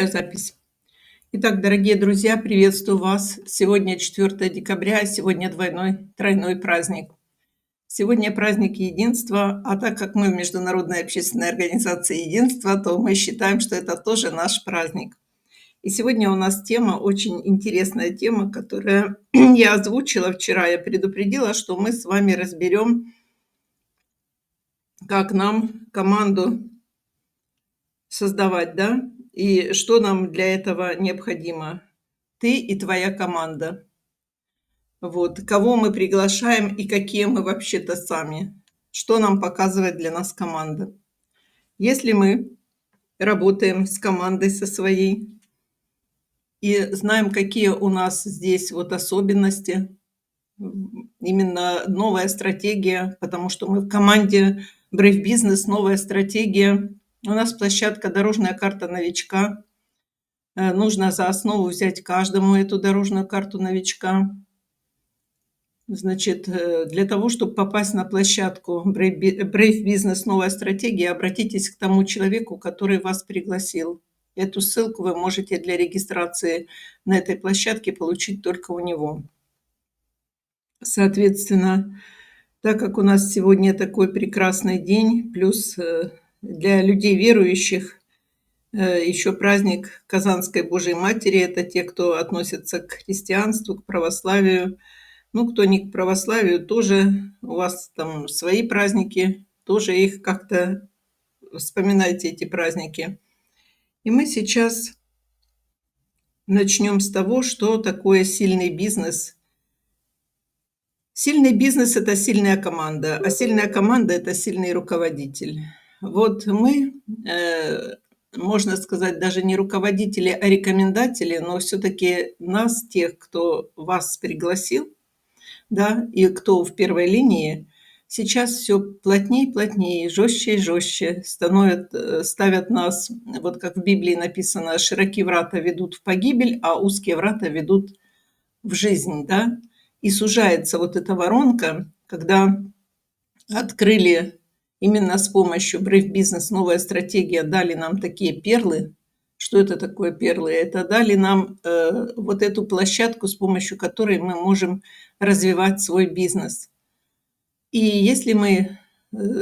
Запись. Итак, дорогие друзья, приветствую вас. Сегодня 4 декабря, сегодня тройной праздник. Сегодня праздник единства, а так как мы в Международной общественной организации единства, то мы считаем, что это тоже наш праздник. И сегодня у нас тема, очень интересная тема, которую я озвучила вчера. Я предупредила, что мы с вами разберем, как нам команду создавать, да, и что нам для этого необходимо. Ты и твоя команда. Вот. Кого мы приглашаем и какие мы вообще-то сами. Что нам показывает для нас команда. Если мы работаем с командой со своей и знаем, какие у нас здесь вот особенности, именно новая стратегия, потому что мы в команде Brave Business, новая стратегия. У нас площадка «Дорожная карта новичка». Нужно за основу взять каждому эту дорожную карту новичка. Значит, для того, чтобы попасть на площадку Brave Business «Новая стратегия», обратитесь к тому человеку, который вас пригласил. Эту ссылку вы можете для регистрации на этой площадке получить только у него. Соответственно, так как у нас сегодня такой прекрасный день, плюс для людей верующих еще праздник Казанской Божьей Матери, это те, кто относится к христианству, к православию. Ну, кто не к православию, тоже у вас там свои праздники, тоже их как-то вспоминайте, эти праздники. И мы сейчас начнем с того, что такое сильный бизнес. Сильный бизнес – это сильная команда, а сильная команда – это сильный руководитель. Вот мы, можно сказать, даже не руководители, а рекомендатели, но все-таки нас, тех, кто вас пригласил, да, и кто в первой линии, сейчас все плотнее и плотнее, жестче и жестче ставят нас, вот как в Библии написано, широкие врата ведут в погибель, а узкие врата ведут в жизнь, да, и сужается вот эта воронка, когда открыли именно с помощью Brave Business «Новая стратегия», дали нам такие перлы. Что это такое перлы? Это дали нам вот эту площадку, с помощью которой мы можем развивать свой бизнес. И если мы,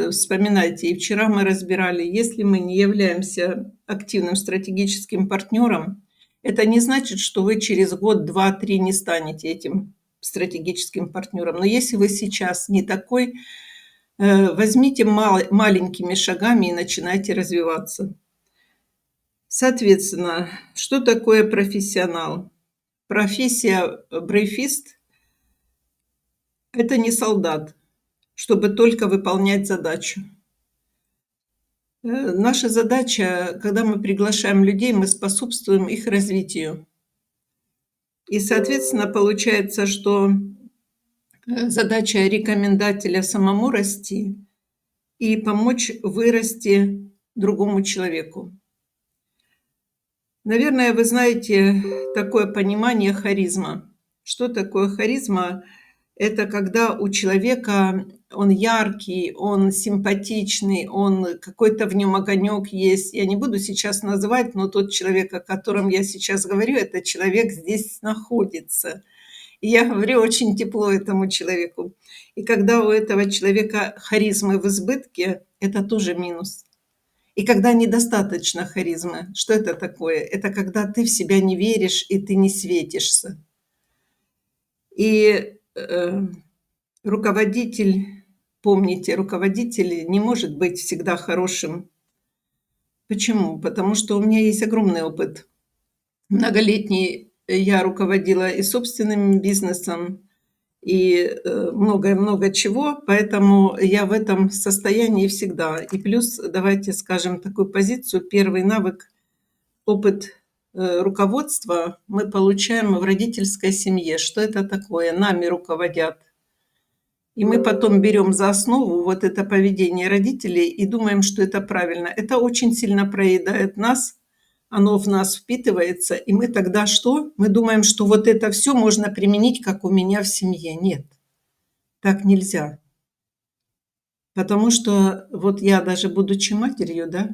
вспоминайте, и вчера мы разбирали, если мы не являемся активным стратегическим партнером, это не значит, что вы через год, два, три не станете этим стратегическим партнером. Но если вы сейчас не такой, возьмите маленькими шагами и начинайте развиваться. Соответственно, что такое профессионал? Профессия брейфист – это не солдат, чтобы только выполнять задачу. Наша задача, когда мы приглашаем людей, мы способствуем их развитию. И, соответственно, получается, что задача рекомендателя самому расти и помочь вырасти другому человеку. Наверное, вы знаете такое понимание харизма. Что такое харизма? Это когда у человека он яркий, он симпатичный, он какой-то в нем огонек есть. Я не буду сейчас называть, но тот человек, о котором я сейчас говорю, этот человек здесь находится. И я говорю очень тепло этому человеку. И когда у этого человека харизмы в избытке, это тоже минус. И когда недостаточно харизмы, что это такое? Это когда ты в себя не веришь и ты не светишься. И руководитель, помните, руководитель не может быть всегда хорошим. Почему? Потому что у меня есть огромный опыт. Многолетний я руководила и собственным бизнесом, и много чего, поэтому я в этом состоянии всегда. И плюс, давайте скажем такую позицию, первый навык, опыт руководства мы получаем в родительской семье. Что это такое? Нами руководят. И мы потом берем за основу вот это поведение родителей и думаем, что это правильно. Это очень сильно проедает нас, оно в нас впитывается, и мы тогда что? Мы думаем, что вот это все можно применить, как у меня в семье. Нет, так нельзя. Потому что вот я даже будучи матерью, да,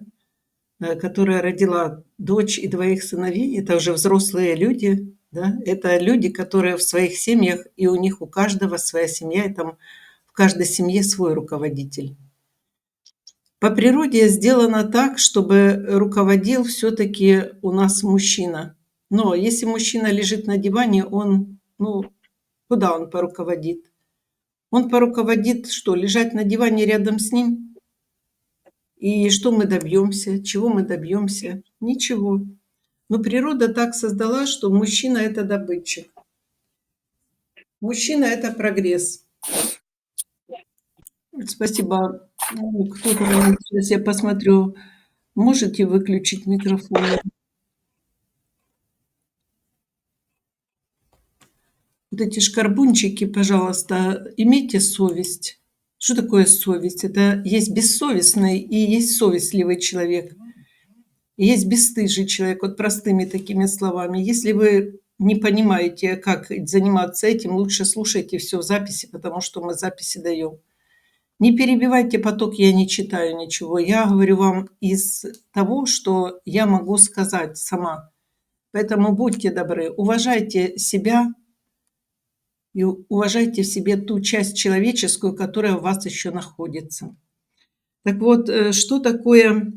которая родила дочь и двоих сыновей. Это уже взрослые люди, да. Это люди, которые в своих семьях, и у них у каждого своя семья, и там в каждой семье свой руководитель. По природе сделано так, чтобы руководил все-таки у нас мужчина. Но если мужчина лежит на диване, он, ну, куда он поруководит? Он поруководит что? Лежать на диване рядом с ним? И что мы добьемся? Чего мы добьемся? Ничего. Но природа так создала, что мужчина – это добытчик. Мужчина – это прогресс. Спасибо. Ну, кто-то, сейчас я посмотрю, можете выключить микрофон? Вот эти шкарбунчики, пожалуйста, имейте совесть. Что такое совесть? Это есть бессовестный и есть совестливый человек. И есть бесстыжий человек, вот простыми такими словами. Если вы не понимаете, как заниматься этим, лучше слушайте все в записи, потому что мы записи даем. Не перебивайте поток, я не читаю ничего. Я говорю вам из того, что я могу сказать сама. Поэтому будьте добры, уважайте себя и уважайте в себе ту часть человеческую, которая у вас еще находится. Так вот, что такое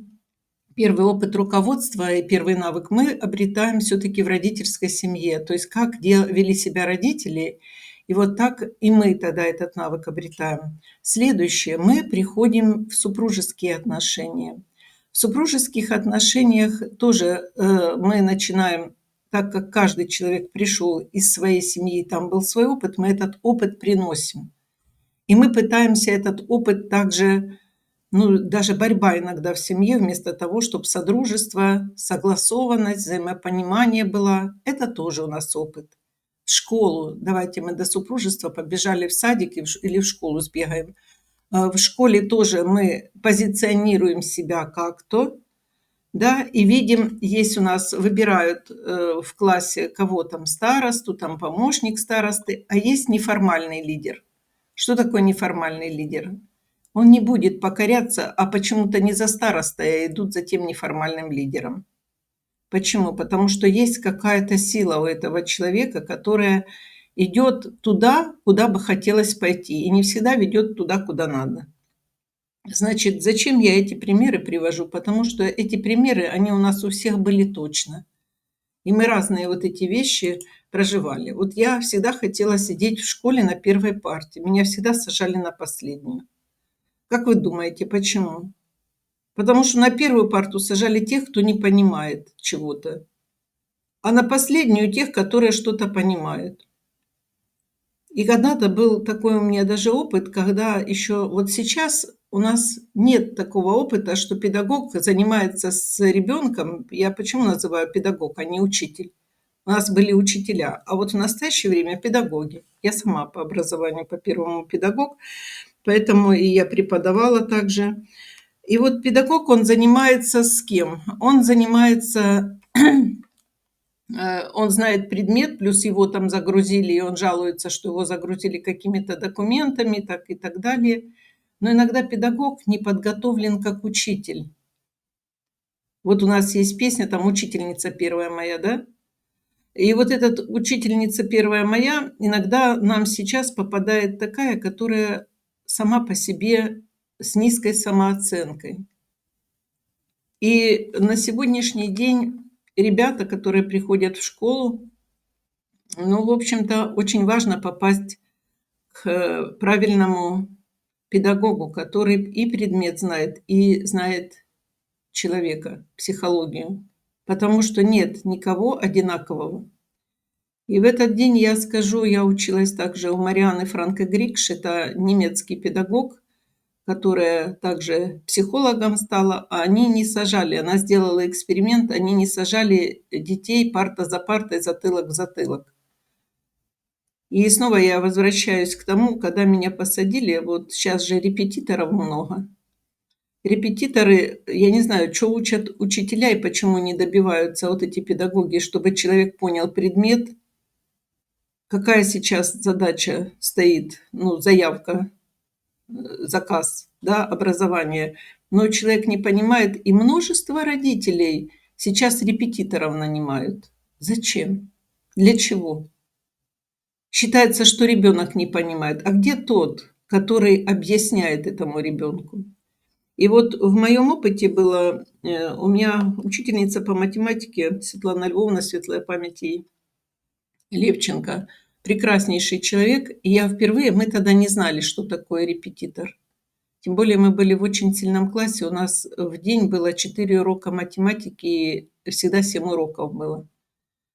первый опыт руководства и первый навык? Мы обретаем все-таки в родительской семье. То есть как вели себя родители, и вот так и мы тогда этот навык обретаем. Следующее. Мы приходим в супружеские отношения. В супружеских отношениях тоже мы начинаем, так как каждый человек пришел из своей семьи, там был свой опыт, мы этот опыт приносим. И мы пытаемся этот опыт также, ну, даже борьба иногда в семье, вместо того, чтобы содружество, согласованность, взаимопонимание было, это тоже у нас опыт. В школу, давайте мы до супружества побежали в садик или в школу сбегаем. В школе тоже мы позиционируем себя как-то, да, и видим, есть у нас, выбирают в классе кого там старосту, там помощник старосты, а есть неформальный лидер. Что такое неформальный лидер? Он не будет покоряться, а почему-то не за старостой, а идут за тем неформальным лидером. Почему? Потому что есть какая-то сила у этого человека, которая идет туда, куда бы хотелось пойти, и не всегда ведет туда, куда надо. Значит, зачем я эти примеры привожу? Потому что эти примеры, они у нас у всех были точно. И мы разные вот эти вещи проживали. Вот я всегда хотела сидеть в школе на первой парте. Меня всегда сажали на последнюю. Как вы думаете, почему? Потому что на первую парту сажали тех, кто не понимает чего-то, а на последнюю тех, которые что-то понимают. И когда-то был такой у меня даже опыт, когда еще вот сейчас у нас нет такого опыта, что педагог занимается с ребенком. Я почему называю педагог, а не учитель? У нас были учителя, а вот в настоящее время педагоги. Я сама по образованию, по первому педагог, поэтому и я преподавала также. И вот педагог, он занимается с кем? Он занимается, он знает предмет, плюс его там загрузили, и он жалуется, что его загрузили какими-то документами, так и так далее. Но иногда педагог не подготовлен как учитель. Вот у нас есть песня, там «Учительница первая моя», да? И вот эта учительница первая моя, иногда нам сейчас попадает такая, которая сама по себе с низкой самооценкой. И на сегодняшний день ребята, которые приходят в школу, ну, в общем-то, очень важно попасть к правильному педагогу, который и предмет знает, и знает человека, психологию. Потому что нет никого одинакового. И в этот день я скажу, я училась также у Марианы Франко-Грикш, это немецкий педагог, которая также психологом стала, а они не сажали, она сделала эксперимент, они не сажали детей парта за партой, затылок в затылок. И снова я возвращаюсь к тому, когда меня посадили, вот сейчас же репетиторов много. Репетиторы, я не знаю, что учат учителя и почему не добиваются вот эти педагоги, чтобы человек понял предмет, какая сейчас задача стоит, ну, заявка, заказ, да, образования. но человек не понимает, и множество родителей сейчас репетиторов нанимают. Зачем? Для чего? Считается, что ребенок не понимает. А где тот, который объясняет этому ребенку? И вот в моем опыте было, у меня учительница по математике Светлана Львовна, светлая память ей, Левченко, прекраснейший человек. И я впервые, мы тогда не знали, что такое репетитор. Тем более мы были в очень сильном классе. У нас в день было 4 урока математики, и всегда 7 уроков было.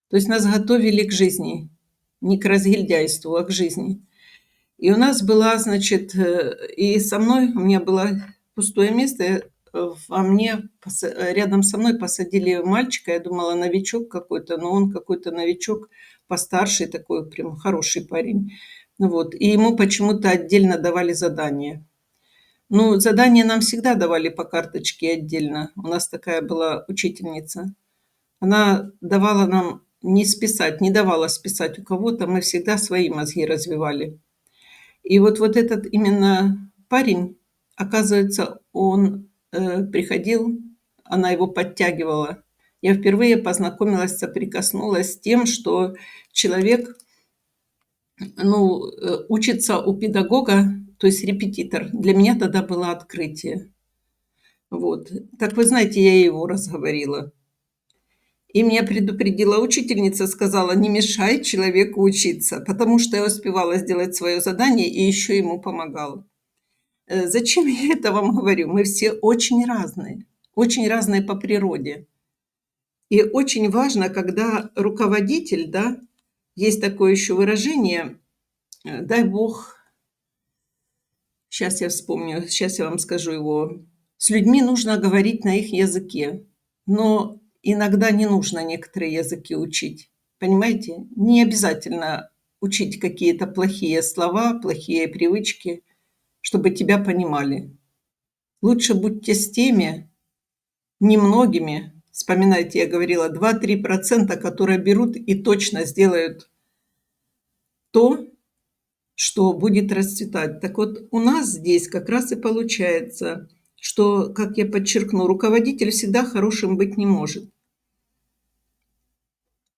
То есть нас готовили к жизни. Не к разгильдяйству, а к жизни. И у нас была, значит, и со мной, у меня было пустое место, во мне, рядом со мной посадили мальчика, я думала, новичок какой-то, но он какой-то новичок, постарше, такой прям хороший парень. Ну вот, и ему почему-то отдельно давали задания. Ну, задания нам всегда давали по карточке отдельно. У нас такая была учительница. Она давала нам не списать, не давала списать у кого-то, мы всегда свои мозги развивали. И вот этот именно парень, оказывается, он, приходил, она его подтягивала. Я впервые познакомилась, соприкоснулась с тем, что человек, ну, учится у педагога, то есть репетитор. Для меня тогда было открытие. Вот. Так вы знаете, я его разговорила. И меня предупредила учительница, сказала: "Не мешай человеку учиться", потому что я успевала сделать свое задание и еще ему помогала. Зачем я это вам говорю? Мы все очень разные по природе. И очень важно, когда руководитель, да, есть такое еще выражение, дай бог, сейчас я вспомню, сейчас я вам скажу его. С людьми нужно говорить на их языке, но иногда не нужно некоторые языки учить. Понимаете? Не обязательно учить какие-то плохие слова, плохие привычки, чтобы тебя понимали. Лучше будьте с теми немногими, вспоминайте, я говорила, 2-3%, которые берут и точно сделают то, что будет расцветать. Так вот, у нас здесь как раз и получается, что, как я подчеркну, руководитель всегда хорошим быть не может.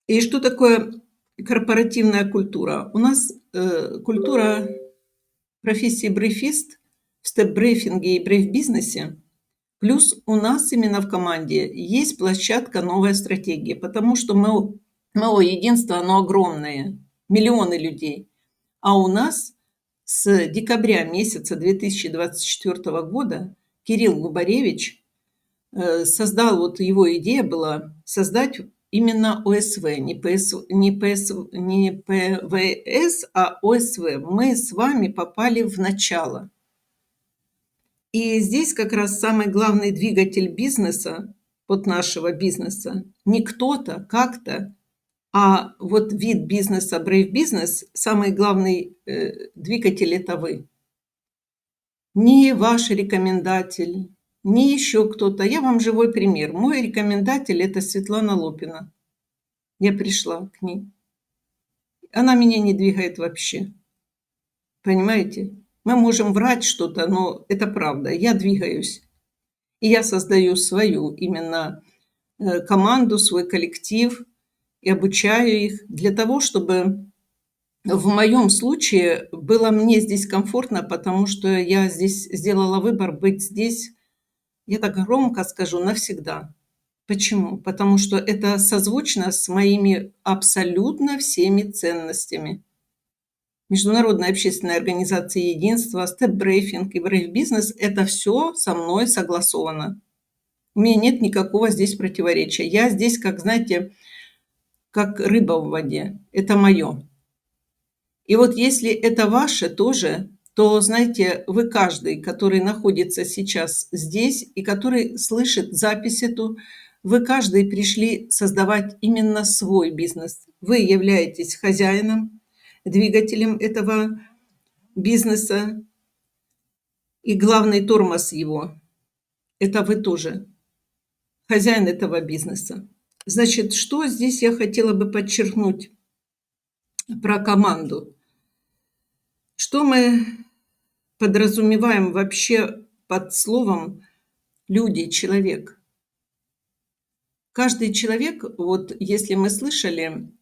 И что такое корпоративная культура? У нас культура профессии брейфист в степ-брейфинге и брейф-бизнесе. Плюс у нас именно в команде есть площадка «Новая стратегия», потому что МО «Единство», оно огромное, миллионы людей. А у нас с декабря месяца 2024 года Кирилл Губаревич создал, вот его идея была создать именно ОСВ, не ПВС, а ОСВ. Мы с вами попали в начало. И здесь как раз самый главный двигатель бизнеса, вот нашего бизнеса, не кто-то, как-то, а вот вид бизнеса, брейв-бизнес, самый главный двигатель – это вы. Не ваш рекомендатель, не еще кто-то. Я вам живой пример. Мой рекомендатель – это Светлана Лопина. Я пришла к ней. Она меня не двигает вообще. Понимаете? Мы можем врать что-то, но это правда. Я двигаюсь. И я создаю свою именно команду, свой коллектив и обучаю их для того, чтобы в моем случае было мне здесь комфортно, потому что я здесь сделала выбор быть здесь, я так громко скажу, навсегда. Почему? Потому что это созвучно с моими абсолютно всеми ценностями. Международная общественная организация «Единство», степ-брейфинг и брейф-бизнес – это все со мной согласовано. У меня нет никакого здесь противоречия. Я здесь, как, знаете, как рыба в воде. Это мое. И вот если это ваше тоже, то, знаете, вы каждый, который находится сейчас здесь и который слышит запись эту, вы каждый пришли создавать именно свой бизнес. Вы являетесь хозяином, двигателем этого бизнеса, и главный тормоз его – это вы тоже, хозяин этого бизнеса. Значит, что здесь я хотела бы подчеркнуть про команду? Что мы подразумеваем вообще под словом люди, человек. Каждый человек, вот если мы слышали,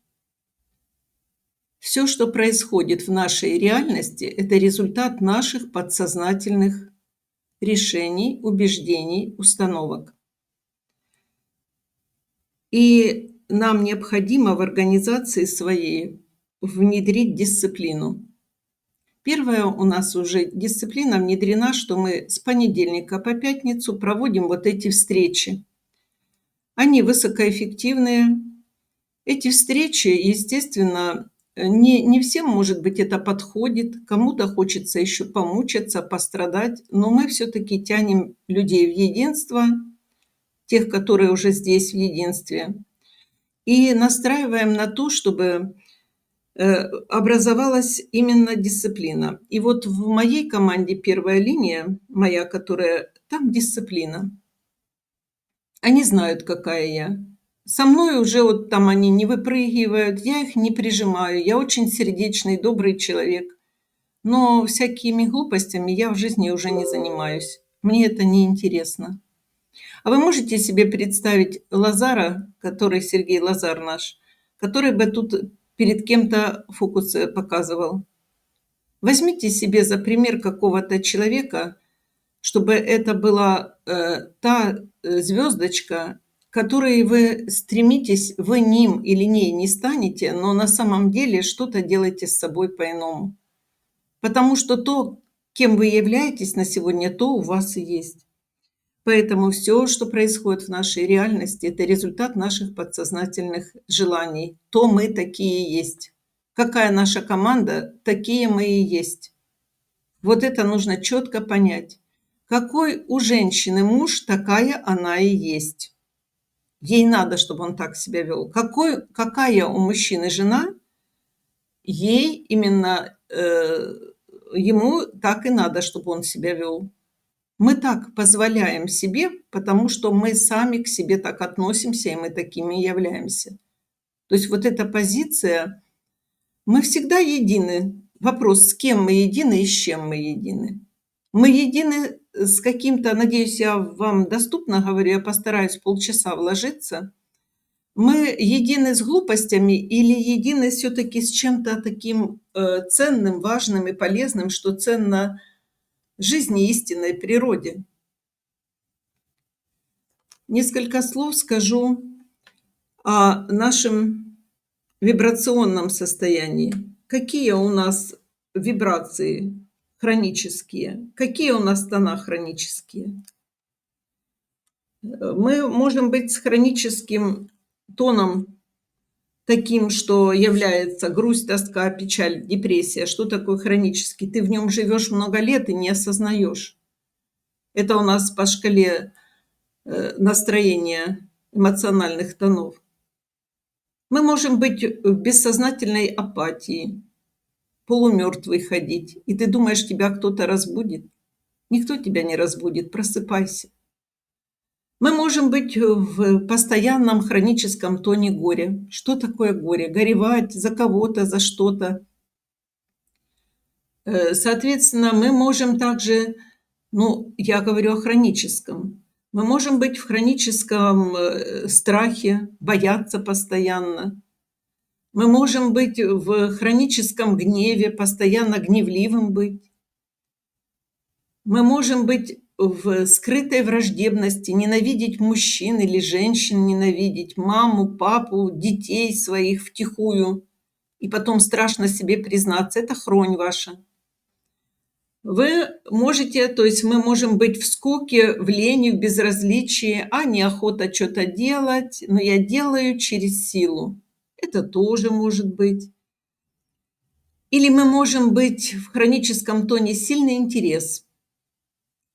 все, что происходит в нашей реальности, это результат наших подсознательных решений, убеждений, установок. И нам необходимо в организации своей внедрить дисциплину. Первое, у нас уже дисциплина внедрена, что мы с понедельника по пятницу проводим вот эти встречи. Они высокоэффективные. Эти встречи, естественно, не всем, может быть, это подходит. Кому-то хочется еще помучиться, пострадать. Но мы все-таки тянем людей в единство, тех, которые уже здесь в единстве. И настраиваем на то, чтобы образовалась именно дисциплина. И вот в моей команде первая линия, моя, которая там дисциплина. Они знают, какая я. Со мной уже вот там они не выпрыгивают, я их не прижимаю. Я очень сердечный, добрый человек. Но всякими глупостями я в жизни уже не занимаюсь. Мне это не интересно. А вы можете себе представить Лазара, который Сергей Лазар наш, который бы тут перед кем-то фокусы показывал? Возьмите себе за пример какого-то человека, чтобы это была та звездочка, которой вы стремитесь, вы ним или ней не станете, но на самом деле что-то делаете с собой по-иному. Потому что то, кем вы являетесь на сегодня, то у вас и есть. Поэтому все, что происходит в нашей реальности, это результат наших подсознательных желаний. То мы такие есть. Какая наша команда, такие мы и есть. Вот это нужно четко понять. Какой у женщины муж, такая она и есть. Ей надо, чтобы он так себя вел. Какая у мужчины жена, ей именно ему так и надо, чтобы он себя вел. Мы так позволяем себе, потому что мы сами к себе так относимся, и мы такими являемся. То есть вот эта позиция, мы всегда едины. Вопрос, с кем мы едины и с чем мы едины. Мы едины с каким-то, надеюсь, я вам доступно говорю, я постараюсь полчаса вложиться. Мы едины с глупостями или едины все-таки с чем-то таким ценным, важным и полезным, что ценно жизни истинной природе. Несколько слов скажу о нашем вибрационном состоянии. Какие у нас вибрации хронические? Какие у нас тона хронические? Мы можем быть с хроническим тоном таким, что является грусть, тоска, печаль, депрессия. Что такое хронический? Ты в нем живешь много лет и не осознаешь. Это у нас по шкале настроения эмоциональных тонов. Мы можем быть в бессознательной апатии, полумертвый ходить, и ты думаешь, тебя кто-то разбудит. Никто тебя не разбудит, просыпайся. Мы можем быть в постоянном хроническом тоне горя. Что такое горе? Горевать за кого-то, за что-то. Соответственно, мы можем также, я говорю о хроническом, мы можем быть в хроническом страхе, бояться постоянно. Мы можем быть в хроническом гневе, постоянно гневливым быть. Мы можем быть в скрытой враждебности, ненавидеть мужчин или женщин, ненавидеть маму, папу, детей своих втихую. И потом страшно себе признаться, это хронь ваша. Вы можете, то есть мы можем быть в скуке, в лени, в безразличии, а неохота что-то делать, но я делаю через силу. Это тоже может быть. Или мы можем быть в хроническом тоне сильный интерес,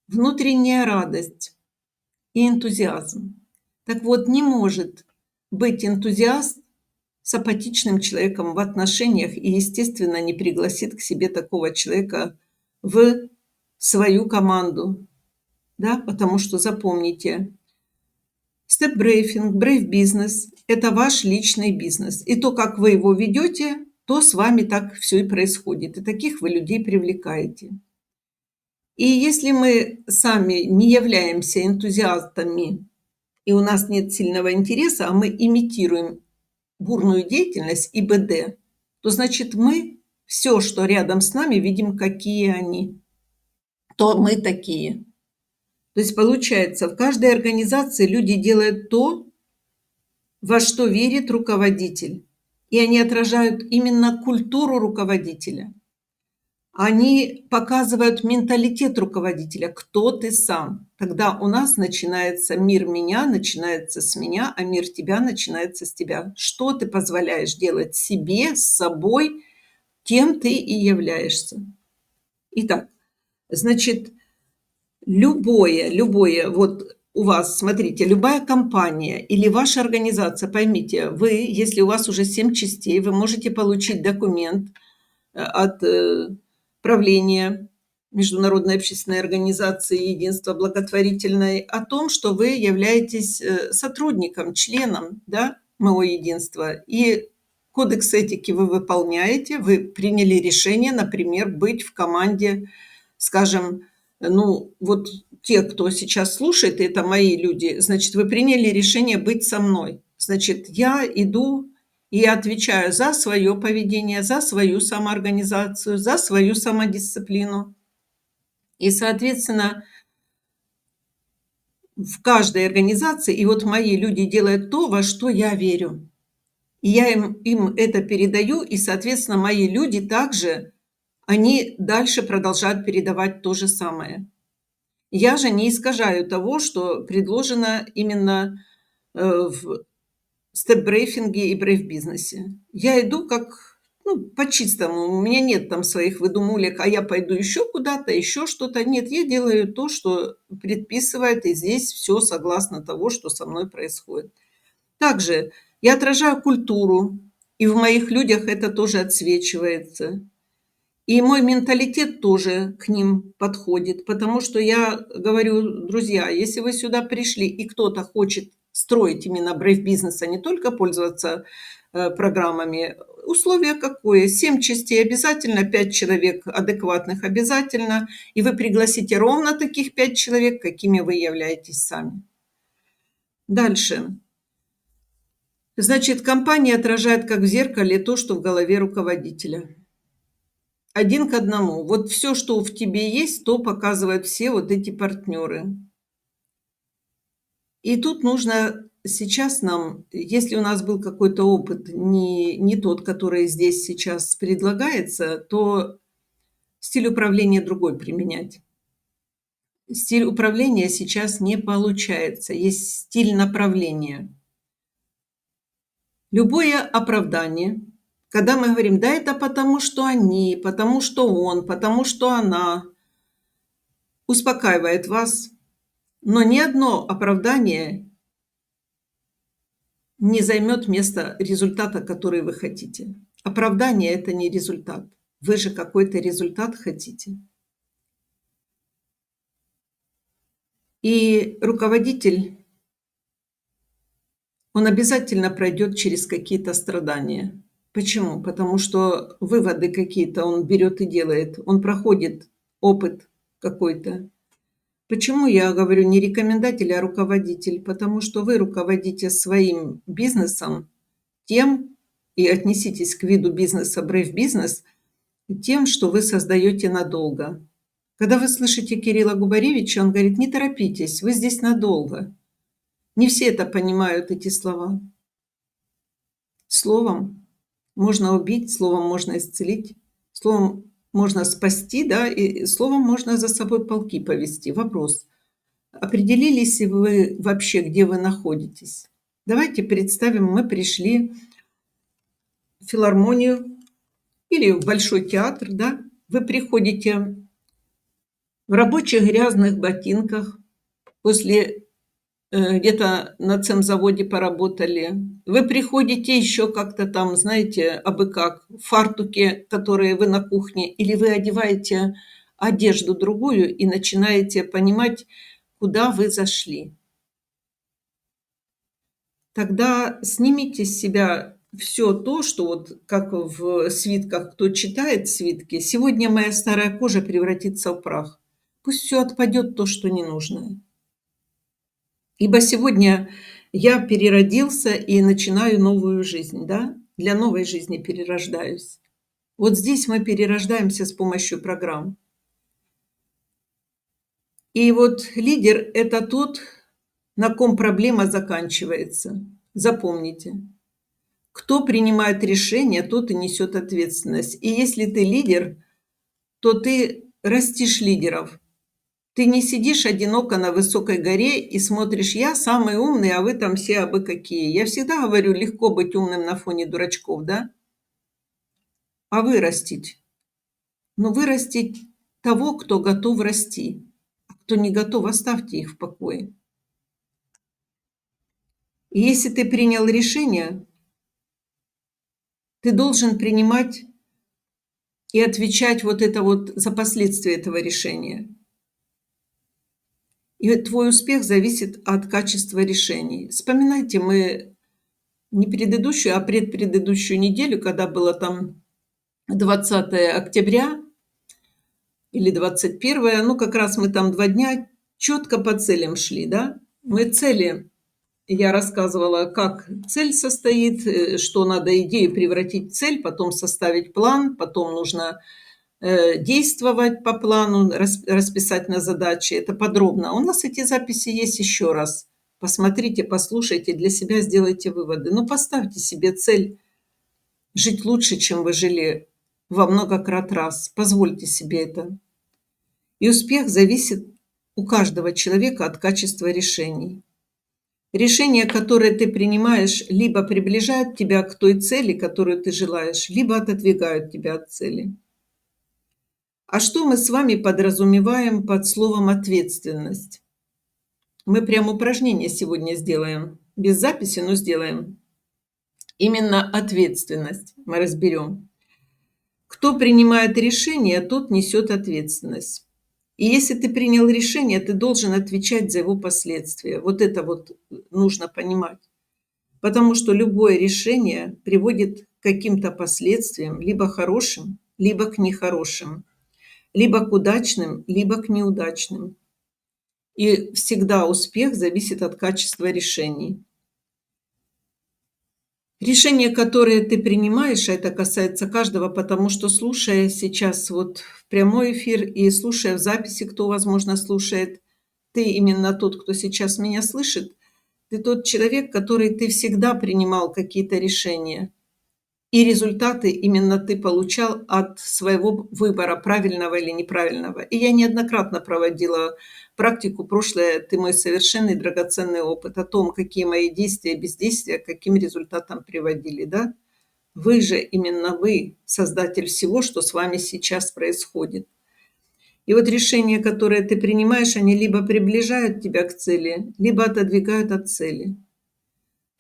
внутренняя радость и энтузиазм. Так вот, не может быть энтузиаст с апатичным человеком в отношениях и, естественно, не пригласит к себе такого человека в свою команду. Да? Потому что, запомните, степ-брейфинг, брейв-бизнес – это ваш личный бизнес. И то, как вы его ведете, то с вами так все и происходит. И таких вы людей привлекаете. И если мы сами не являемся энтузиастами, и у нас нет сильного интереса, а мы имитируем бурную деятельность и ИБД, то значит мы все, что рядом с нами, видим, какие они, то мы такие. То есть получается, в каждой организации люди делают то, во что верит руководитель, и они отражают именно культуру руководителя. Они показывают менталитет руководителя, кто ты сам. Тогда у нас начинается мир меня, начинается с меня, а мир тебя начинается с тебя. Что ты позволяешь делать себе, с собой, тем ты и являешься. Итак, значит, любое, вот у вас, смотрите, любая компания или ваша организация, поймите, вы, если у вас уже 7 частей, вы можете получить документ от правления Международной общественной организации Единства благотворительной о том, что вы являетесь сотрудником, членом, да, моего единства. И кодекс этики вы выполняете, вы приняли решение, например, быть в команде, скажем, ну, вот те, кто сейчас слушает, это мои люди, значит, вы приняли решение быть со мной. Значит, я иду и отвечаю за свое поведение, за свою самоорганизацию, за свою самодисциплину. И, соответственно, в каждой организации, и вот мои люди делают то, во что я верю. И я им это передаю, и, соответственно, мои люди также, они дальше продолжают передавать то же самое. Я же не искажаю того, что предложено именно в степ-брейфинге и брейф-бизнесе. Я иду как, ну, по-чистому. У меня нет там своих выдумулек, а я пойду еще куда-то, еще что-то. Нет, я делаю то, что предписывает, и здесь все согласно того, что со мной происходит. Также я отражаю культуру, и в моих людях это тоже отсвечивается. И мой менталитет тоже к ним подходит, потому что я говорю, друзья, если вы сюда пришли и кто-то хочет строить именно брейв-бизнес, а не только пользоваться программами, условие какое? 7 частей обязательно, 5 человек адекватных обязательно, и вы пригласите ровно таких 5 человек, какими вы являетесь сами. Дальше. Значит, компания отражает как в зеркале то, что в голове руководителя. Один к одному. Вот все, что в тебе есть, то показывают все вот эти партнеры. И тут нужно сейчас нам, если у нас был какой-то опыт не тот, который здесь сейчас предлагается, то стиль управления другой применять. Стиль управления сейчас не получается. Есть стиль направления. Любое оправдание, когда мы говорим: "Да это потому, что они, потому что он, потому что она", успокаивает вас. Но ни одно оправдание не займет место результата, который вы хотите. Оправдание – это не результат. Вы же какой-то результат хотите. И руководитель, он обязательно пройдет через какие-то страдания. Почему? Потому что выводы какие-то он берет и делает. Он проходит опыт какой-то. Почему я говорю не рекомендатель, а руководитель? Потому что вы руководите своим бизнесом тем, и отнеситесь к виду бизнеса брейв-бизнес, тем, что вы создаете надолго. Когда вы слышите Кирилла Губаревича, он говорит: не торопитесь, вы здесь надолго. Не все это понимают, эти слова. Словом можно убить, словом можно исцелить, словом можно спасти, да, и словом можно за собой полки повести. Вопрос: определились ли вы вообще, где вы находитесь? Давайте представим, мы пришли в филармонию или в Большой театр, да? Вы приходите в рабочих грязных ботинках, после где-то на цемзаводе поработали. Вы приходите еще как-то там, знаете, абы как, в фартуке, которые вы на кухне, или вы одеваете одежду другую и начинаете понимать, куда вы зашли. Тогда снимите с себя все то, что вот как в свитках, кто читает свитки: "Сегодня моя старая кожа превратится в прах". Пусть все отпадет, то, что ненужное. Ибо сегодня я переродился и начинаю новую жизнь, да? Для новой жизни перерождаюсь. Вот здесь мы перерождаемся с помощью программ. И вот лидер– это тот, на ком проблема заканчивается. Запомните. Кто принимает решение, тот и несет ответственность. И если ты лидер, то ты растишь лидеров. Ты не сидишь одиноко на высокой горе и смотришь: я самый умный, а вы там все абы какие. Я всегда говорю, легко быть умным на фоне дурачков, да? А вырастить? Ну, вырастить того, кто готов расти. А кто не готов, оставьте их в покое. И если ты принял решение, ты должен принимать и отвечать вот это вот за последствия этого решения. И твой успех зависит от качества решений. Вспоминайте, мы не предыдущую, а предпредыдущую неделю, когда было там 20 октября или 21, ну, как раз мы там 2 дня четко по целям шли, да. Мы цели, я рассказывала, как цель состоит, что надо идею превратить в цель, потом составить план, потом нужно действовать по плану, расписать на задачи. Это подробно. У нас эти записи есть еще раз. Посмотрите, послушайте, для себя сделайте выводы. Но поставьте себе цель жить лучше, чем вы жили во много крат раз. Позвольте себе это. И успех зависит у каждого человека от качества решений. Решения, которые ты принимаешь, либо приближают тебя к той цели, которую ты желаешь, либо отодвигают тебя от цели. А что мы с вами подразумеваем под словом ответственность? Мы прям упражнение сегодня сделаем. Без записи, но сделаем. Именно ответственность мы разберем. Кто принимает решение, тот несет ответственность. И если ты принял решение, ты должен отвечать за его последствия. Вот это вот нужно понимать. Потому что любое решение приводит к каким-то последствиям, либо хорошим, либо к нехорошим, либо к удачным, либо к неудачным. И всегда успех зависит от качества решений. Решения, которые ты принимаешь, а это касается каждого, потому что, слушая сейчас вот в прямой эфир и слушая в записи, кто, возможно, слушает, ты именно тот, кто сейчас меня слышит, ты тот человек, который ты всегда принимал какие-то решения. И результаты именно ты получал от своего выбора, правильного или неправильного. И я неоднократно проводила практику прошлое, ты мой совершенный драгоценный опыт о том, какие мои действия и бездействия, к каким результатам приводили, да? Вы же, именно вы, создатель всего, что с вами сейчас происходит. И вот решения, которые ты принимаешь, они либо приближают тебя к цели, либо отодвигают от цели.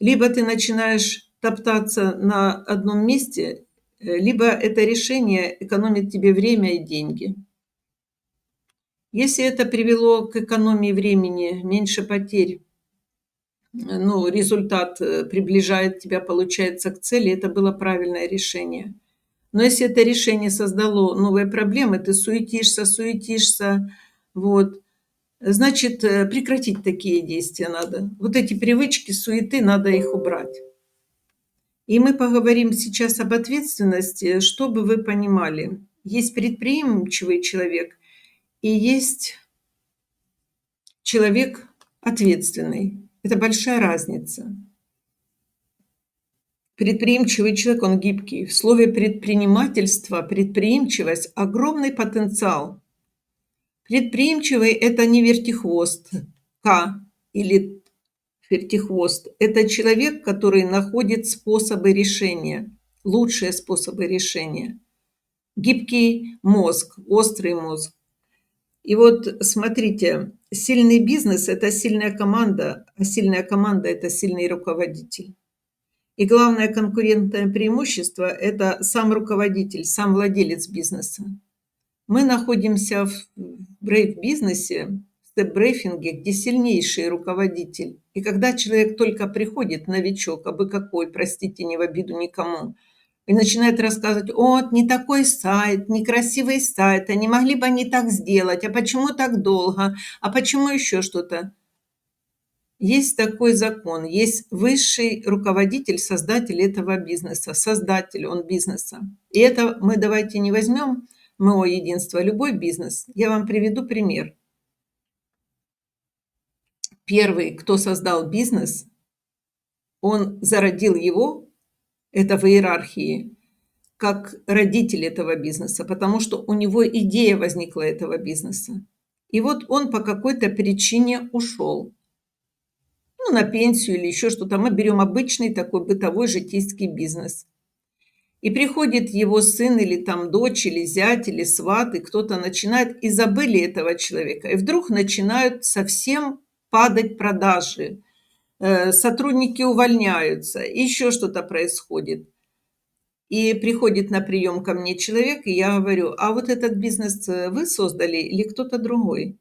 Либо ты начинаешь топтаться на одном месте, либо это решение экономит тебе время и деньги. Если это привело к экономии времени, меньше потерь, ну, результат приближает тебя, получается, к цели, это было правильное решение. Но если это решение создало новые проблемы, ты суетишься, вот, значит, прекратить такие действия надо. Вот эти привычки, суеты, надо их убрать. И мы поговорим сейчас об ответственности, чтобы вы понимали. Есть предприимчивый человек и есть человек ответственный. Это большая разница. Предприимчивый человек, он гибкий. В слове предпринимательство, предприимчивость– огромный потенциал. Предприимчивый– это не вертихвост, или вертихвост. Это человек, который находит способы решения, лучшие способы решения. Гибкий мозг, острый мозг. И вот смотрите, сильный бизнес– это сильная команда, а сильная команда– это сильный руководитель. И главное конкурентное преимущество– это сам руководитель, сам владелец бизнеса. Мы находимся в брейф-бизнесе, в степ-брейфинге, где сильнейший руководитель. И когда человек только приходит, новичок, абы какой, простите, не в обиду никому, И начинает рассказывать: "Вот не такой сайт, некрасивый сайт, а не могли бы они так сделать, а почему так долго, а почему еще что-то?" Есть такой закон, есть высший руководитель, создатель этого бизнеса, создатель он бизнеса. И это мы давайте не возьмем МО "Единство", а любой бизнес. Я вам приведу пример. Первый, кто создал бизнес, он зародил его, это в иерархии, как родитель этого бизнеса, потому что у него идея возникла этого бизнеса. И вот он по какой-то причине ушел, ну, на пенсию или еще что-то. Мы берем обычный такой бытовой житейский бизнес. И приходит его сын или там дочь, или зять, или сват, и кто-то начинает, и забыли этого человека. И вдруг начинают совсем падать продажи, сотрудники увольняются, еще что-то происходит. И приходит на прием ко мне человек, и я говорю: "А вот этот бизнес, вы создали или кто-то другой?"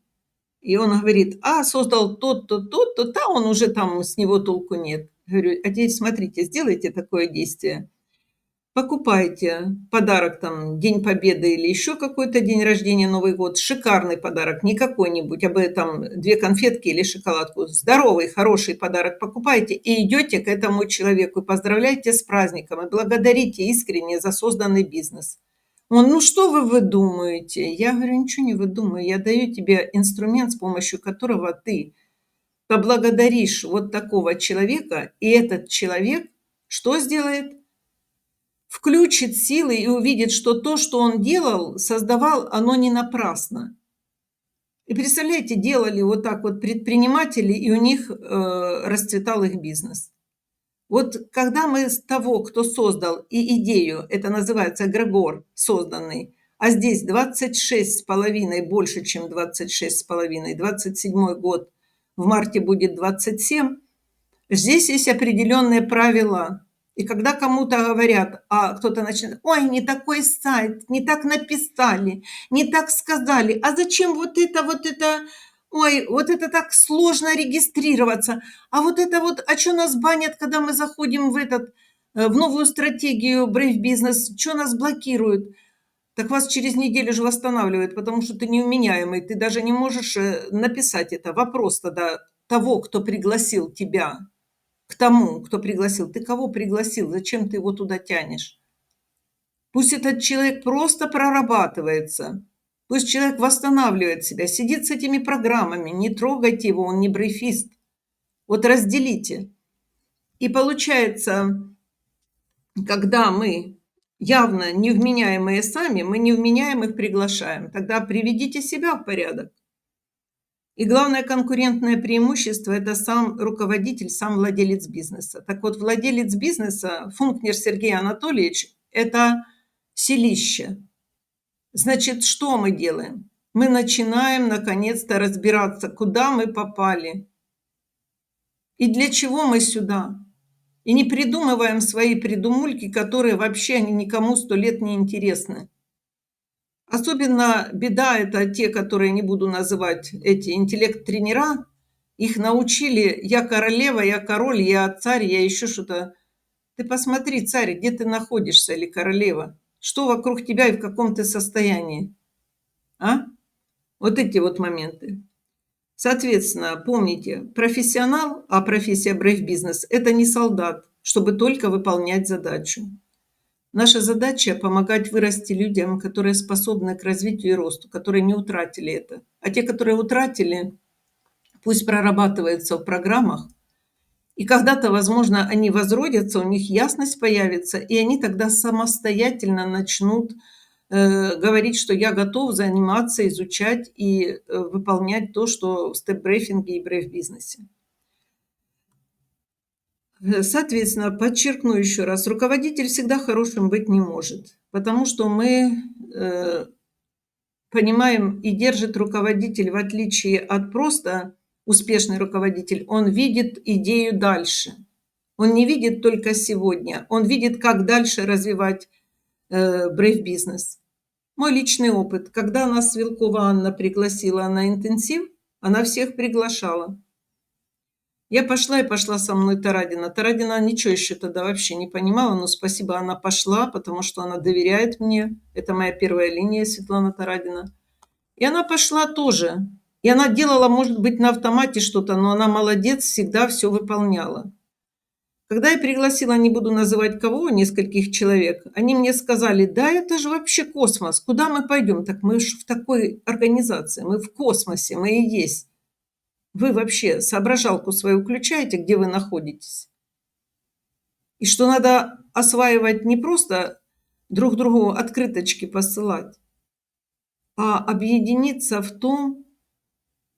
И он говорит: "А, создал тот-то, тот-то, да, он уже там, с него толку нет". Говорю: "А теперь смотрите, сделайте такое действие. Покупайте подарок, там, День Победы или еще какой-то день рождения, Новый год. Шикарный подарок, не какой-нибудь, а бы там 2 конфетки или шоколадку. Здоровый, хороший подарок покупайте и идете к этому человеку, и поздравляете с праздником, и благодарите искренне за созданный бизнес". Он: "Ну что вы выдумываете?" Я говорю: "Ничего не выдумываю. Я даю тебе инструмент, с помощью которого ты поблагодаришь вот такого человека, и этот человек что сделает? Включит силы и увидит, что то, что он делал, создавал, оно не напрасно". И представляете, делали вот так вот предприниматели, и у них расцветал их бизнес. Вот когда мы с того, кто создал и идею, это называется эгрегор созданный, а здесь 26,5, больше, чем 26,5, 27 год, в марте будет 27. Здесь есть определенные правила. И когда кому-то говорят, а кто-то начинает: "Ой, не такой сайт, не так написали, не так сказали, а зачем вот это, ой, вот это так сложно регистрироваться, а вот это вот, а чё нас банят, когда мы заходим в этот, в новую стратегию Brave Business, чё нас блокируют?" Так вас через неделю же восстанавливают, потому что ты невменяемый, ты даже не можешь написать это. Вопрос тогда того, кто пригласил тебя, к тому, кто пригласил. Ты кого пригласил? Зачем ты его туда тянешь? Пусть этот человек просто прорабатывается. Пусть человек восстанавливает себя, сидит с этими программами. Не трогайте его, он не брейфист. Вот разделите. И получается, когда мы явно невменяемые сами, мы невменяемых приглашаем. Тогда приведите себя в порядок. И главное конкурентное преимущество – это сам руководитель, сам владелец бизнеса. Так вот, владелец бизнеса, Функнер Сергей Анатольевич – это селище. Значит, что мы делаем? Мы начинаем наконец-то разбираться, куда мы попали и для чего мы сюда. И не придумываем свои придумульки, которые вообще они никому 100 лет не интересны. Особенно беда – это те, которые, не буду называть, эти интеллект-тренера. Их научили: я королева, я король, я царь, я еще что-то. Ты посмотри, царь, где ты находишься, или королева. Что вокруг тебя и в каком ты состоянии? А? Вот эти вот моменты. Соответственно, помните, профессионал, а профессия Brave Business – это не солдат, чтобы только выполнять задачу. Наша задача – помогать вырасти людям, которые способны к развитию и росту, которые не утратили это. А те, которые утратили, пусть прорабатываются в программах, и когда-то, возможно, они возродятся, у них ясность появится, и они тогда самостоятельно начнут говорить, что я готов заниматься, изучать и выполнять то, что в степ-брейфинге и брейф-бизнесе. Соответственно, подчеркну еще раз, руководитель всегда хорошим быть не может, потому что мы понимаем, и держит руководитель, в отличие от просто успешный руководитель, он видит идею дальше. Он не видит только сегодня, он видит, как дальше развивать Brave Business. Мой личный опыт. Когда нас Вилкова Анна пригласила на интенсив, она всех приглашала. Я пошла, и пошла со мной Тарадина. Тарадина ничего еще тогда вообще не понимала, но спасибо, она пошла, потому что она доверяет мне. Это моя первая линия, Светлана Тарадина. И она пошла тоже. И она делала, может быть, на автомате что-то, но она молодец, всегда все выполняла. Когда я пригласила, не буду называть кого, нескольких человек, они мне сказали: да, это же вообще космос, куда мы пойдем? Так мы же в такой организации, мы в космосе, мы и есть. Вы вообще соображалку свою включаете, где вы находитесь? И что надо осваивать не просто друг другу открыточки посылать, а объединиться в том,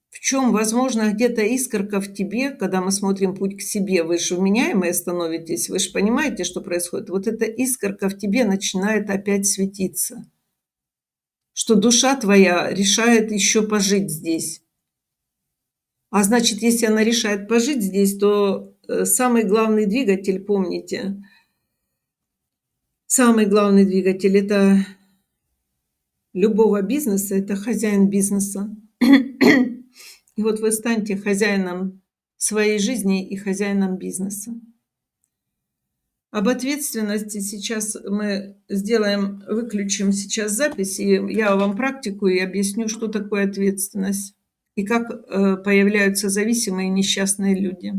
в чем, возможно, где-то искорка в тебе, когда мы смотрим путь к себе, вы же вменяемые становитесь, вы же понимаете, что происходит. Вот эта искорка в тебе начинает опять светиться, что душа твоя решает еще пожить здесь. А значит, если она решает пожить здесь, то самый главный двигатель, помните, самый главный двигатель это любого бизнеса — это хозяин бизнеса. И вот вы станьте хозяином своей жизни и хозяином бизнеса. Об ответственности сейчас мы сделаем, выключим сейчас запись, и я вам практику и объясню, что такое ответственность и как появляются зависимые несчастные люди.